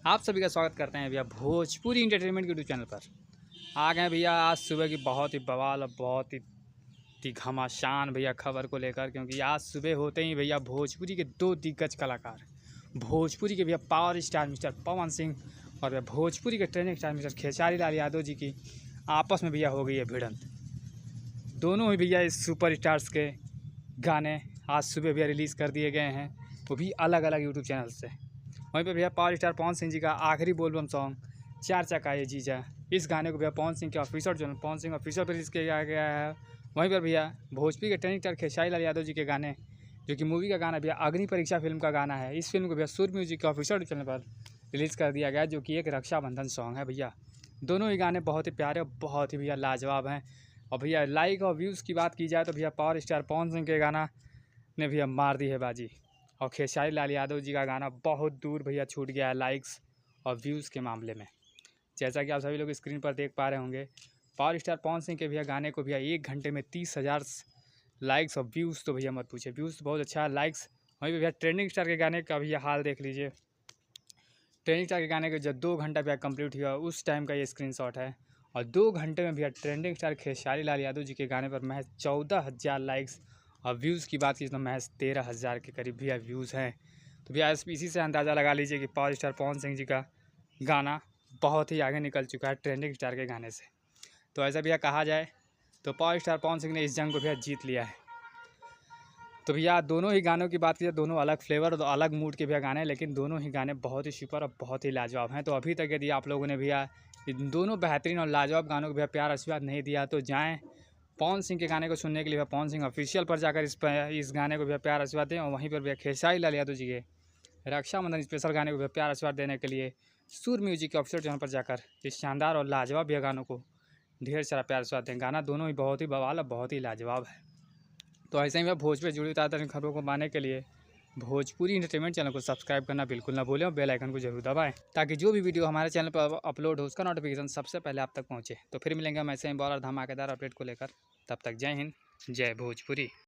आप सभी का स्वागत करते हैं भैया भोजपुरी इंटरटेनमेंट यूट्यूब चैनल पर। आ गए भैया आज सुबह की बहुत ही बवाल और बहुत ही घमासान भैया खबर को लेकर, क्योंकि आज सुबह होते ही भैया भोजपुरी के दो दिग्गज कलाकार, भोजपुरी के भैया power star mister Pawan Singh और भैया भोजपुरी के trending star mister Khesari Lal Yadav ji की आपस में भैया हो गई है भिड़ंत। दोनों ही भैया इस सुपर स्टार्स के गाने आज सुबह भैया रिलीज़ कर दिए गए हैं, वो भी अलग अलग यूट्यूब चैनल से। वहीं पर भैया पावर स्टार पवन सिंह जी का आखिरी बोलबम सॉन्ग चार चक्का ये जीजा, इस गाने को भैया पवन सिंह के official channel Pawan Singh official पर रिलीज़ किया गया है। वहीं पर भैया भोजपुरी के ट्रेंडिंग स्टार खेसारी लाल यादव जी के गाने, जो कि मूवी का गाना भैया अग्नि परीक्षा फिल्म का गाना है, इस फिल्म को भैया सूर्य म्यूजिक के ऑफिशियल चैनल पर रिलीज़ कर दिया गया, जो कि एक रक्षाबंधन सॉन्ग है भैया। दोनों ही गाने बहुत ही प्यारे और बहुत ही भैया लाजवाब हैं। और भैया लाइक और व्यूज़ की बात की जाए तो भैया पावर स्टार पवन सिंह के गाना ने भैया मार दी है बाजी, और खेसारी लाल यादव जी का गाना बहुत दूर भैया छूट गया है लाइक्स और व्यूज़ के मामले में। जैसा कि आप सभी लोग स्क्रीन पर देख पा रहे होंगे, पावर स्टार पवन सिंह के भैया गाने को भैया 1 घंटे में 30,000 लाइक्स और व्यूज़ तो भैया मत पूछे, व्यूज़ बहुत अच्छा है, लाइक्स। वहीं पर भैया ट्रेंडिंग स्टार के गाने का भैया हाल देख लीजिए। ट्रेंडिंग स्टार के गाने का जब 2 घंटा भैया कंप्लीट हुआ उस टाइम का ये स्क्रीनशॉट है, और 2 घंटे में भैया ट्रेंडिंग स्टार खेसारी लाल यादव जी के गाने पर महज 14,000 लाइक्स और व्यूज़ की बात की तो महज 13,000 के करीब भैया व्यूज़ हैं। तो भैया इसी से अंदाज़ा लगा लीजिए कि पावर स्टार पवन सिंह जी का गाना बहुत ही आगे निकल चुका है ट्रेंडिंग स्टार के गाने से। तो ऐसा भैया कहा जाए तो पावर स्टार पवन सिंह ने इस जंग को भैया जीत लिया है। तो भैया दोनों ही गानों की बात की, दोनों अलग फ्लेवर और अलग मूड के भैया गाने हैं, लेकिन दोनों ही गाने बहुत ही सुपर और बहुत ही लाजवाब हैं। तो अभी तक यदि आप लोगों ने भैया इन दोनों बेहतरीन और लाजवाब गानों को भैया प्यार आशीर्वाद नहीं दिया तो जाएँ पवन सिंह के गाने को सुनने के लिए पवन सिंह ऑफिशियल पर जाकर इस गाने को भैया प्यार आशीर्वाद दें, और वहीं पर भैया खेसारी लाल यादव जी के रक्षाबंधन स्पेशल गाने को भैया प्यार आशीर्वाद देने के लिए सूर्य म्यूजिक के ऑफिशियल चैनल पर जाकर इस शानदार और लाजवाब भैया गानों को ढेर सारा प्यार आशीर्वाद दें। गाना दोनों ही बहुत ही बवाल और बहुत ही लाजवाब है। तो ऐसे ही भैया भोजपुरी जुड़ी ताज़ा खबरों को पाने के लिए भोजपुरी इंटरटेनमेंट चैनल को सब्सक्राइब करना बिल्कुल ना भूलें और बेल आइकन को जरूर दबाएं, ताकि जो भी वीडियो हमारे चैनल पर अपलोड हो उसका नोटिफिकेशन सबसे पहले आप तक पहुंचे। तो फिर मिलेंगे हम ऐसे ही और धमाकेदार अपडेट को लेकर, तब तक जय हिंद जय भोजपुरी।